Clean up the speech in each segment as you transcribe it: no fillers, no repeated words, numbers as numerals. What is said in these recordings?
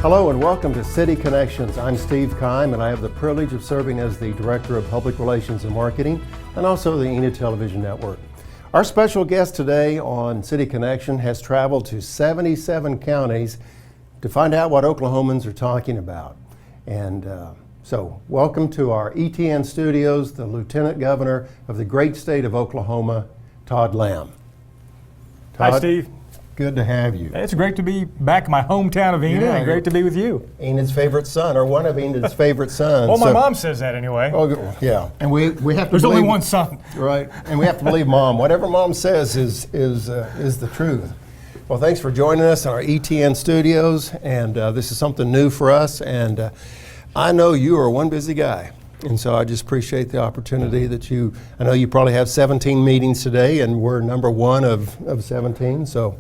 Hello and welcome to City Connections. I'm Steve Keim and I have the privilege of serving as the Director of Public Relations and Marketing and also the Enid Television Network. Our special guest today on City Connection has traveled to 77 counties to find out what Oklahomans are talking about. And so welcome to our ETN studios, the Lieutenant Governor of the great state of Oklahoma, Todd Lamb. Todd, hi, Steve. Good to have you. It's great to be back in my hometown of Enid, and great to be with you. Enid's favorite son, or one of Enid's favorite sons. Well, my mom says that anyway. Oh, yeah. And we have to There's believe, only one son. Right. And we have to believe Mom. Whatever Mom says is the truth. Well, thanks for joining us in our ETN studios. And this is something new for us. And I know you are one busy guy. And so I just appreciate the opportunity that I know you probably have 17 meetings today, and we're number one of 17. So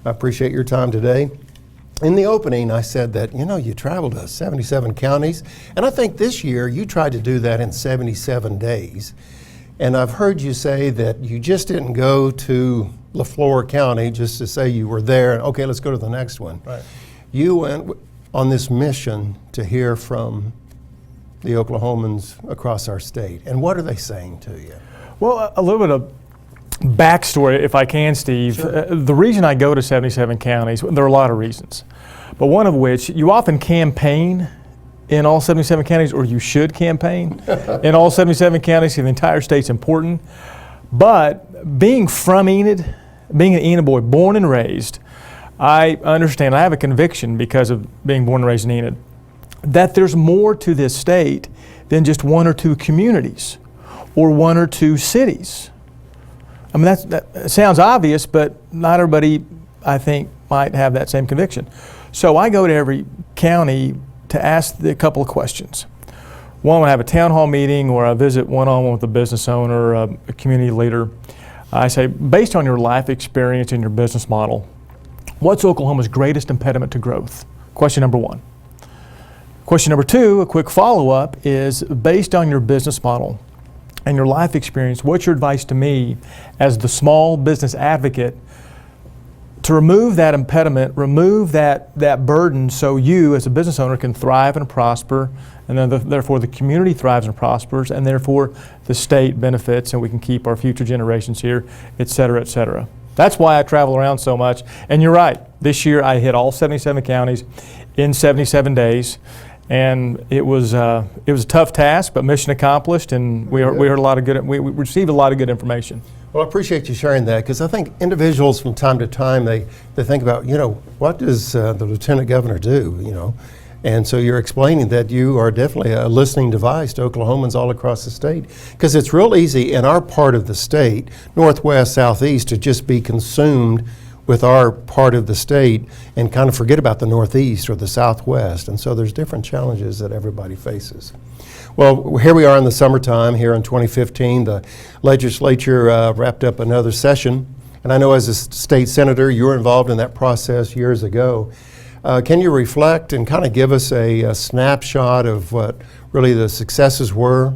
I appreciate your time today. In the opening, I said that, you traveled to 77 counties, and I think this year you tried to do that in 77 days. And I've heard you say that you just didn't go to LaFleur County just to say you were there, and okay, let's go to the next one. Right. You went on this mission to hear from the Oklahomans across our state. And what are they saying to you? Well, a little bit of backstory, if I can, Steve. Sure. The reason I go to 77 counties, there are a lot of reasons, but one of which, you often campaign in all 77 counties, or you should campaign in all 77 counties. The entire state's important. But being from Enid, being an Enid boy, born and raised, I understand, I have a conviction because of being born and raised in Enid, that there's more to this state than just one or two communities or one or two cities. I mean, that sounds obvious, but not everybody, I think, might have that same conviction. So I go to every county to ask a couple of questions. One, when I have a town hall meeting or I visit one-on-one with a business owner, a community leader, I say, based on your life experience and your business model, what's Oklahoma's greatest impediment to growth? Question number one. Question number two, a quick follow-up, is based on your business model and your life experience, what's your advice to me as the small business advocate to remove that impediment, remove that burden so you as a business owner can thrive and prosper, and then therefore the community thrives and prospers, and therefore the state benefits and we can keep our future generations here, et cetera, et cetera. That's why I travel around so much. And you're right, this year I hit all 77 counties in 77 days. And it was a tough task, but mission accomplished, and we heard a lot of we received a lot of good information. Well, I appreciate you sharing that, because I think individuals from time to time, they think about, what does the Lieutenant Governor do, And so you're explaining that you are definitely a listening device to Oklahomans all across the state, because it's real easy in our part of the state, northwest, southeast, to just be consumed with our part of the state and kind of forget about the northeast or the southwest. And so there's different challenges that everybody faces. Well, here we are in the summertime here in 2015. The legislature wrapped up another session. And I know as a state senator, you were involved in that process years ago. Can you reflect and kind of give us a snapshot of what really the successes were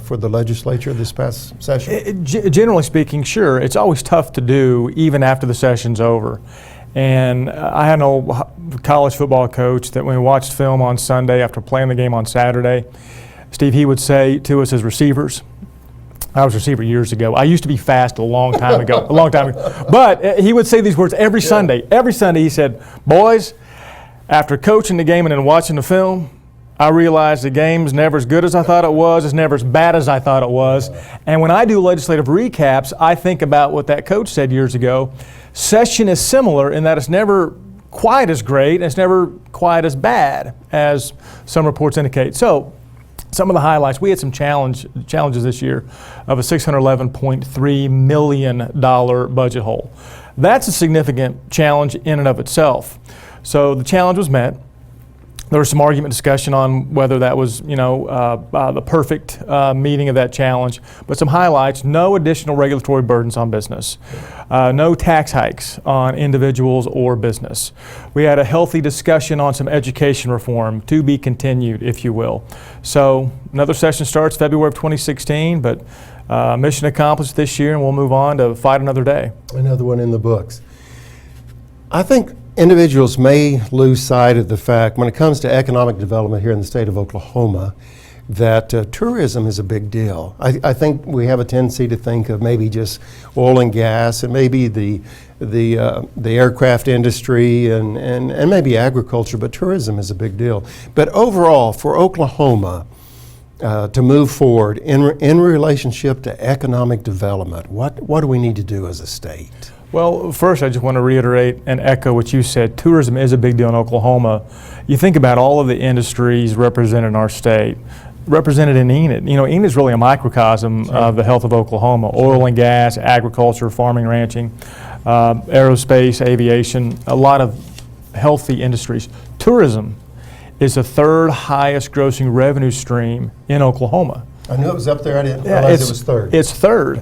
for the legislature this past session? Generally speaking, sure. It's always tough to do even after the session's over. And I had an old college football coach that when we watched film on Sunday after playing the game on Saturday, Steve, he would say to us as receivers, I was a receiver years ago. I used to be fast a long time ago, But he would say these words every Sunday. Every Sunday he said, boys, after coaching the game and then watching the film, I realized the game's never as good as I thought it was. It's never as bad as I thought it was. And when I do legislative recaps, I think about what that coach said years ago. Session is similar in that it's never quite as great and it's never quite as bad as some reports indicate. So some of the highlights, we had some challenges this year of a $611.3 million budget hole. That's a significant challenge in and of itself. So the challenge was met. There was some argument discussion on whether that was, the perfect meeting of that challenge. But some highlights: no additional regulatory burdens on business, no tax hikes on individuals or business. We had a healthy discussion on some education reform, to be continued, if you will. So another session starts February of 2016, but mission accomplished this year, and we'll move on to fight another day. Another one in the books. I think individuals may lose sight of the fact when it comes to economic development here in the state of Oklahoma that tourism is a big deal. I think we have a tendency to think of maybe just oil and gas and maybe the aircraft industry and maybe agriculture, but tourism is a big deal. But overall, for Oklahoma to move forward in relationship to economic development, what do we need to do as a state? Well, first, I just want to reiterate and echo what you said. Tourism is a big deal in Oklahoma. You think about all of the industries represented in our state, represented in Enid. You know, Enid is really a microcosm of the health of Oklahoma. Oil and gas, agriculture, farming, ranching, aerospace, aviation, a lot of healthy industries. Tourism is the third highest grossing revenue stream in Oklahoma. I knew it was up there. I didn't realize it was third. It's third.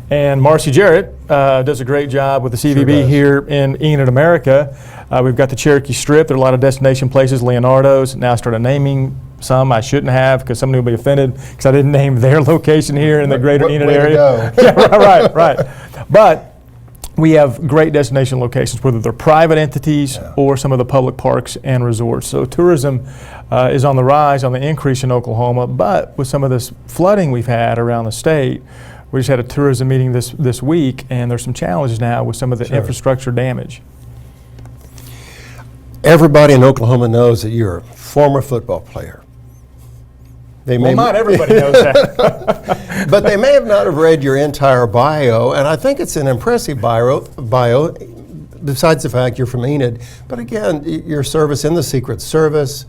And Marcy Jarrett does a great job with the CVB here in Enid, America. We've got the Cherokee Strip. There are a lot of destination places, Leonardo's. Now I started naming some I shouldn't have because somebody will be offended because I didn't name their location here in the greater Enid area. Yeah, right. But we have great destination locations, whether they're private entities or some of the public parks and resorts. So tourism is on the rise, on the increase in Oklahoma, but with some of this flooding we've had around the state, we just had a tourism meeting this week, and there's some challenges now with some of the infrastructure damage. Everybody in Oklahoma knows that you're a former football player. Not everybody knows that. But they may have not have read your entire bio, and I think it's an impressive bio, besides the fact you're from Enid. But again, your service in the Secret Service,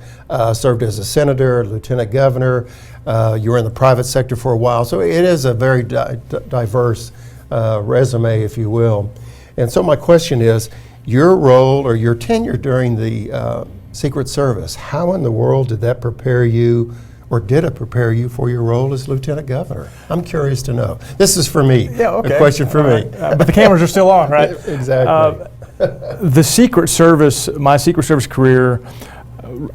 served as a senator, lieutenant governor, you were in the private sector for a while, so it is a very diverse resume, if you will. And so my question is, your role or your tenure during the Secret Service, how in the world did that prepare you, or did it prepare you for your role as lieutenant governor? I'm curious to know. This is for me, a question for me. But the cameras are still on, right? Exactly. The Secret Service, my Secret Service career,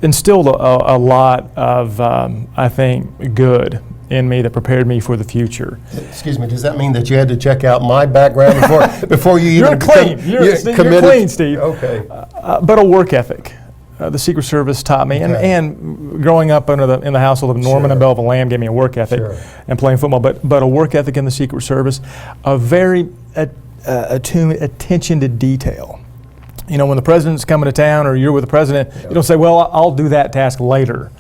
instilled a lot of, I think, good in me that prepared me for the future. Excuse me, does that mean that you had to check out my background before you You're even clean. You're clean, Steve. Okay. But a work ethic. The Secret Service taught me, and growing up in the household of Norman and Belva Lamb gave me a work ethic, and playing football. But a work ethic in the Secret Service, a very attention to detail. You know, when the president's coming to town or you're with the president, you don't say, well, I'll do that task later.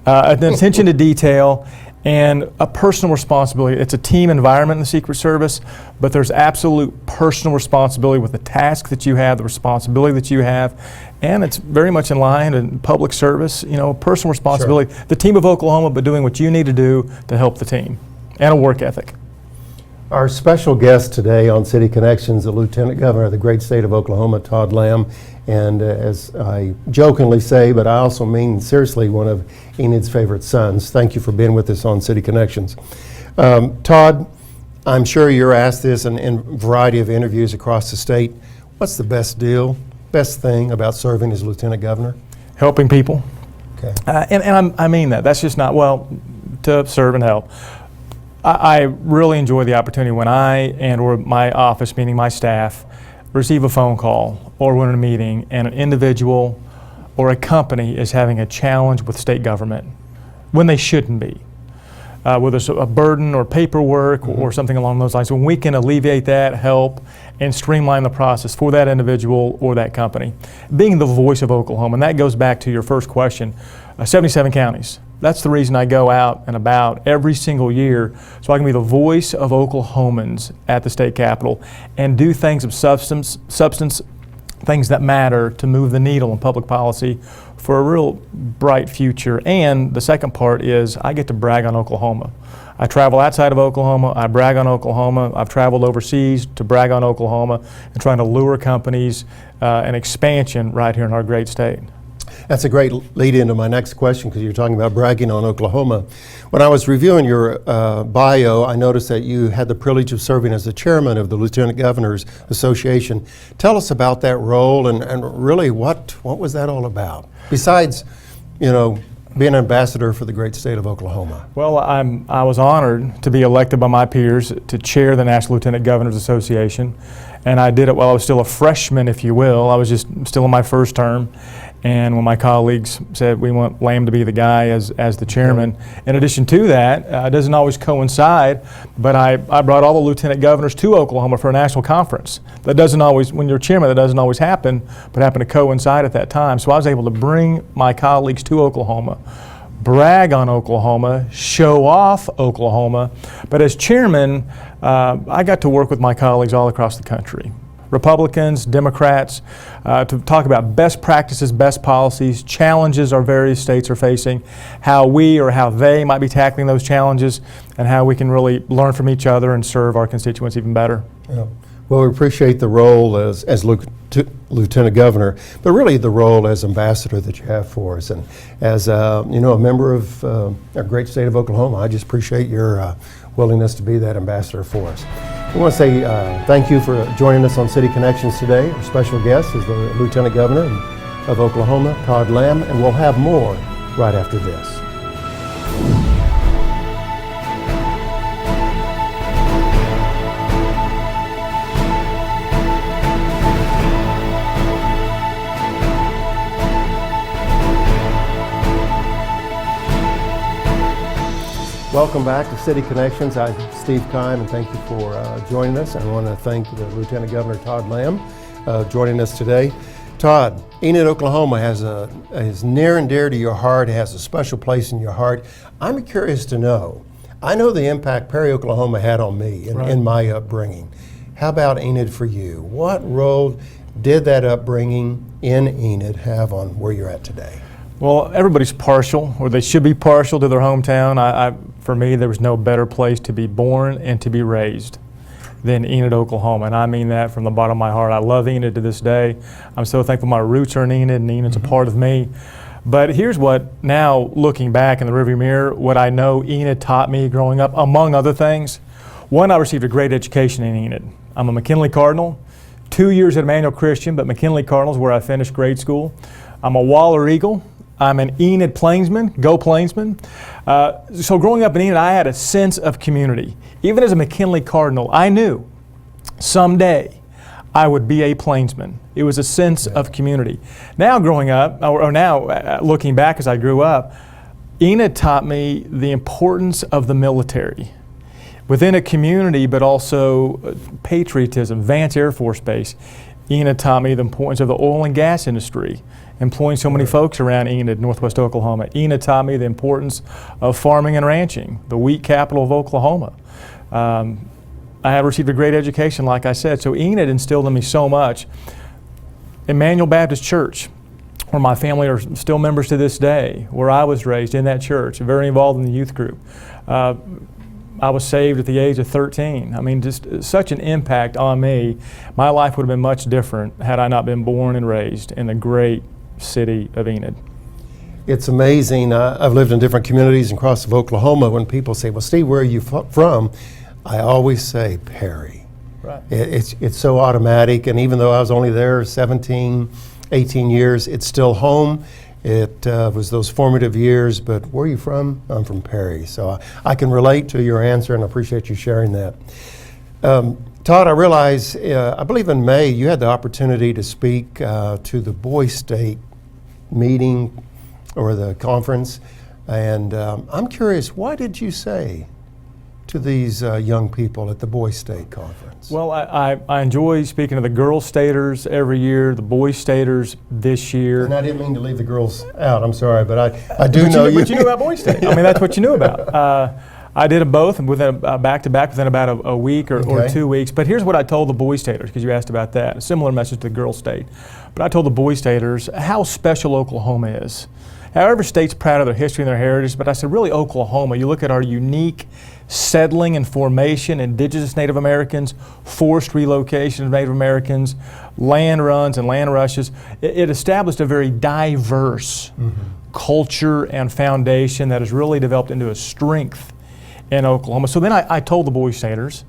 An attention to detail and a personal responsibility. It's a team environment in the Secret Service, but there's absolute personal responsibility with the task that you have, the responsibility that you have, and it's very much in line in public service, you know, personal responsibility. The team of Oklahoma, but doing what you need to do to help the team, and a work ethic. Our special guest today on City Connections, the Lieutenant Governor of the great state of Oklahoma, Todd Lamb, and as I jokingly say, but I also mean seriously, one of Enid's favorite sons. Thank you for being with us on City Connections. Todd, I'm sure you're asked this in a variety of interviews across the state. What's the best thing about serving as Lieutenant Governor? Helping people. Okay. And I mean that. That's just not, to serve and help. I really enjoy the opportunity when I or my office, meaning my staff, receive a phone call or we're in a meeting and an individual or a company is having a challenge with state government when they shouldn't be. Whether it's a burden or paperwork or something along those lines, when we can alleviate that, help, and streamline the process for that individual or that company. Being the voice of Oklahoma, and that goes back to your first question, 77 counties. That's the reason I go out and about every single year, so I can be the voice of Oklahomans at the state capitol and do things of substance, things that matter to move the needle in public policy for a real bright future. And the second part is I get to brag on Oklahoma. I travel outside of Oklahoma, I brag on Oklahoma. I've traveled overseas to brag on Oklahoma and trying to lure companies and expansion right here in our great state. That's a great lead into my next question, because you're talking about bragging on Oklahoma. When I was reviewing your bio, I noticed that you had the privilege of serving as the chairman of the Lieutenant Governors Association. Tell us about that role and really what was that all about? Besides, you know, being an ambassador for the great state of Oklahoma? Well, I was honored to be elected by my peers to chair the National Lieutenant Governors Association, and I did it while I was still a freshman, if you will. I was just still in my first term, and when my colleagues said we want Lamb to be the guy as the chairman. In addition to that, it doesn't always coincide, but I brought all the lieutenant governors to Oklahoma for a national conference. That doesn't always, when you're chairman, that doesn't always happen, but happened to coincide at that time. So I was able to bring my colleagues to Oklahoma, brag on Oklahoma, show off Oklahoma. But as chairman, I got to work with my colleagues all across the country, Republicans, Democrats, to talk about best practices, best policies, challenges our various states are facing, how we or how they might be tackling those challenges, and how we can really learn from each other and serve our constituents even better. Yeah. Well, we appreciate the role as Lieutenant Governor, but really the role as ambassador that you have for us. And as a member of our great state of Oklahoma, I just appreciate your willingness to be that ambassador for us. We want to say thank you for joining us on City Connections today. Our special guest is the Lieutenant Governor of Oklahoma, Todd Lamb, and we'll have more right after this. Welcome back to City Connections. I'm Steve Kime, and thank you for joining us. I want to thank the Lieutenant Governor Todd Lamb joining us today. Todd, Enid, Oklahoma is near and dear to your heart, has a special place in your heart. I'm curious to know, I know the impact Perry, Oklahoma had on me in my upbringing. How about Enid for you? What role did that upbringing in Enid have on where you're at today? Well, everybody's partial, or they should be partial to their hometown. For me, there was no better place to be born and to be raised than Enid, Oklahoma, and I mean that from the bottom of my heart. I love Enid to this day. I'm so thankful my roots are in Enid, and Enid's a part of me. But here's what, now looking back in the rearview mirror, what I know Enid taught me growing up, among other things. One, I received a great education in Enid. I'm a McKinley Cardinal, 2 years at Emmanuel Christian, but McKinley Cardinal's where I finished grade school. I'm a Waller Eagle. I'm an Enid Plainsman, go Plainsman. So growing up in Enid, I had a sense of community. Even as a McKinley Cardinal, I knew someday I would be a Plainsman. It was a sense of community. Now growing up, or now looking back as I grew up, Enid taught me the importance of the military within a community, but also patriotism. Vance Air Force Base. Enid taught me the importance of the oil and gas industry, employing so many folks around Enid, Northwest Oklahoma. Enid taught me the importance of farming and ranching, the wheat capital of Oklahoma. I have received a great education, like I said, so Enid instilled in me so much. Emmanuel Baptist Church, where my family are still members to this day, where I was raised in that church, very involved in the youth group. I was saved at the age of 13. I mean, just such an impact on me. My life would have been much different had I not been born and raised in the great city of Enid. It's amazing. I've lived in different communities across of Oklahoma. When people say, well, Steve, where are you from? I always say Perry. Right. It's so automatic, and even though I was only there 17, 18 years, it's still home. It was those formative years, but where are you from? I'm from Perry. So I can relate to your answer, and I appreciate you sharing that. Todd, I realize, I believe in May, you had the opportunity to speak to the Boy State meeting or the conference, and I'm curious, why did you say to these young people at the Boy State conference? Well, I enjoy speaking to the Girl Staters every year, the Boy Staters this year. And I didn't mean to leave the girls out, I'm sorry, but I do know you. But you knew about Boy State. I mean, that's what you knew about. I did them both within back-to-back within about a week or 2 weeks. But here's what I told the Boy Staters, because you asked about that. A similar message to the Girl State. But I told the Boy Staters how special Oklahoma is. How every state's proud of their history and their heritage, but I said, really, Oklahoma, you look at our unique settling and formation, indigenous Native Americans, forced relocation of Native Americans, land runs and land rushes. It established a very diverse culture and foundation that has really developed into a strength in Oklahoma. So then I told the Boy Staters,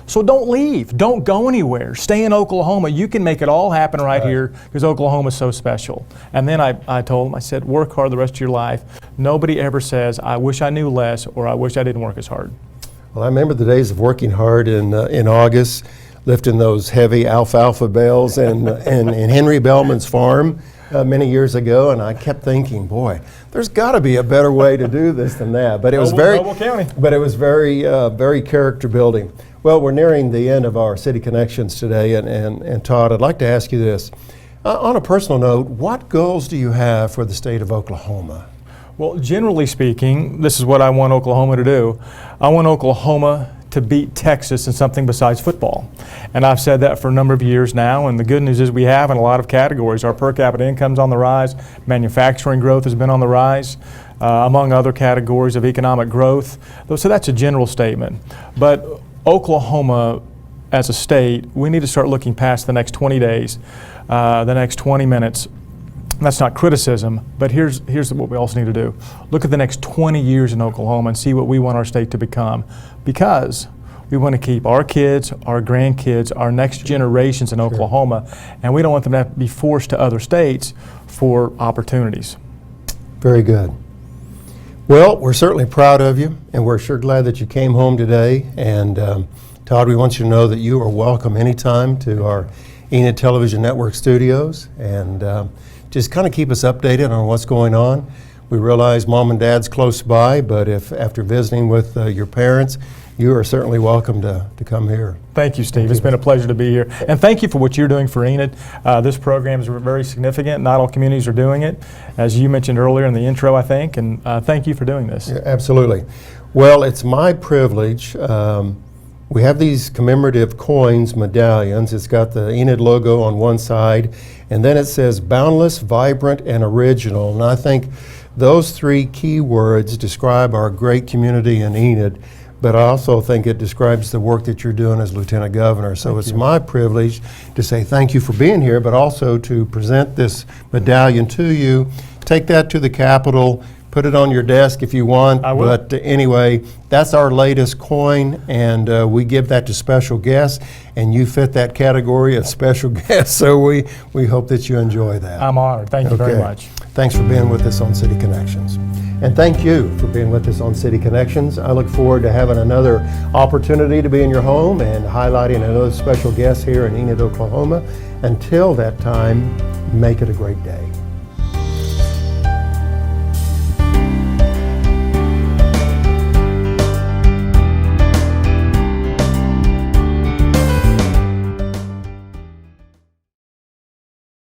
So don't leave. Don't go anywhere. Stay in Oklahoma. You can make it all happen right here because Oklahoma is so special. And then I told him, I said, work hard the rest of your life. Nobody ever says, I wish I knew less or I wish I didn't work as hard. Well, I remember the days of working hard in August, lifting those heavy alfalfa bales in Henry Bellman's farm many years ago, and I kept thinking, boy, there's got to be a better way to do this than that. But it was Noble County. But it was very character building. Well, we're nearing the end of our City Connections today, and Todd, I'd like to ask you this. On a personal note, what goals do you have for the state of Oklahoma? Well, generally speaking, this is what I want Oklahoma to do. I want Oklahoma to beat Texas in something besides football. And I've said that for a number of years now, and the good news is we have in a lot of categories. Our per capita income's on the rise, manufacturing growth has been on the rise, among other categories of economic growth. So that's a general statement. But Oklahoma, as a state, we need to start looking past the next 20 days, the next 20 minutes. That's not criticism, but here's what we also need to do. Look at the next 20 years in Oklahoma and see what we want our state to become, because we want to keep our kids, our grandkids, our next generations in Oklahoma, and we don't want them to have to be forced to other states for opportunities. Very good. Well, we're certainly proud of you, and we're sure glad that you came home today. And Todd, we want you to know that you are welcome anytime to our Enid Television Network studios, and just kind of keep us updated on what's going on. We realize Mom and Dad's close by, but if after visiting with your parents, you are certainly welcome to come here. Thank you, Steve. It's been a pleasure to be here. And thank you for what you're doing for Enid. This program is very significant. Not all communities are doing it, as you mentioned earlier in the intro, I think. And thank you for doing this. Yeah, absolutely. Well, it's my privilege. We have these commemorative coins, medallions. It's got the Enid logo on one side, and then it says boundless, vibrant, and original. And I think those three key words describe our great community in Enid, but I also think it describes the work that you're doing as Lieutenant Governor. So it's my privilege to say thank you for being here, but also to present this medallion to you. Take that to the Capitol. Put it on your desk if you want. I will. But anyway, that's our latest coin, and we give that to special guests, and you fit that category of special guests, so we hope that you enjoy that. I'm honored. Thank you very much. Thanks for being with us on City Connections. And thank you for being with us on City Connections. I look forward to having another opportunity to be in your home and highlighting another special guest here in Enid, Oklahoma. Until that time, make it a great day.